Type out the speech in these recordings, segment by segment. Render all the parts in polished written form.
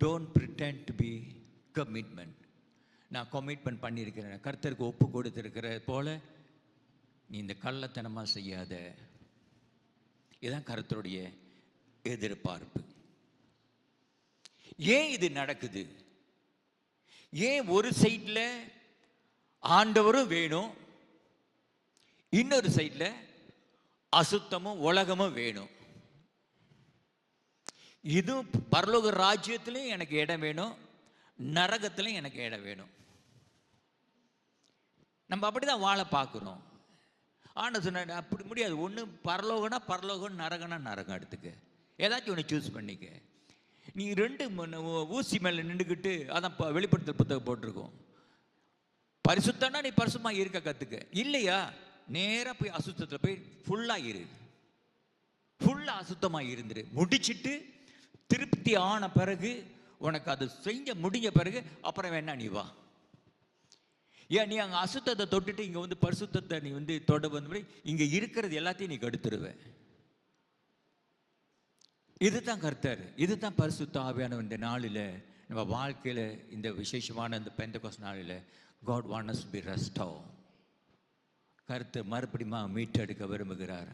Don't pretend to be commitment. நான் commitment பண்ணியிருக்கிறேன், கர்த்தருக்கு ஒப்பு கொடுத்துருக்கிற போல நீ இந்த கள்ளத்தனமாக செய்யாத. இதுதான் கர்த்தருடைய எதிர்பார்ப்பு. ஏன் இது நடக்குது? ஏன் ஒரு சைடில் ஆண்டவரும் வேணும், இன்னொரு சைடில் அசுத்தமும் உலகமும் வேணும்? இதுவும் பரலோக ராஜ்யத்திலையும் எனக்கு இடம் வேணும், நரகத்திலையும் எனக்கு இடம் வேணும். நம்ம அப்படிதான் வாழ பார்க்கணும். ஆனால் சொன்ன அப்படி முடியாது. ஒன்று பரலோகனா பரலோகம், நரகனா நரகம். எடுத்துக்க, ஏதாச்சும் ஒன்று சூஸ் பண்ணிக்க. நீ ரெண்டு ஊசி மேலே நின்றுக்கிட்டு, அதான் வெளிப்படுத்தல் புத்தகம் போட்டிருக்கோம், பரிசுத்தம்னா நீ பரிசுத்தமாக இருக்க கற்றுக்க. இல்லையா, நேராக போய் அசுத்தத்தில் போய் ஃபுல்லாக இரு, ஃபுல்லாக அசுத்தமாக இருந்துரு. முடிச்சுட்டு திருப்தி ஆன பிறகு, உனக்கு அது செஞ்ச முடிஞ்ச பிறகு அப்புறம் வேணா நீ வா. ஏன் நீ அங்கே அசுத்தத்தை தொட்டுட்டு இங்கே வந்து பரிசுத்தத்தை நீ வந்து தொட வந்து இங்கே இருக்கிறது எல்லாத்தையும் நீ கெடுத்துருவ. இதுதான் கர்த்தர், இதுதான் பரிசுத்த ஆவியான இந்த நாளில் நம்ம வாழ்க்கையில், இந்த விசேஷமான இந்த பெந்தெகோஸ்து நாளில் God wants us to be restored. கர்த்தர் மறுபடியும் மீட்டெடுக்க விரும்புகிறார்.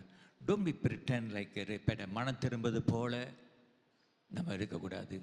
Don't be pretend like a மனம் திரும்புவது போல நம்ம இருக்கக்கூடாது.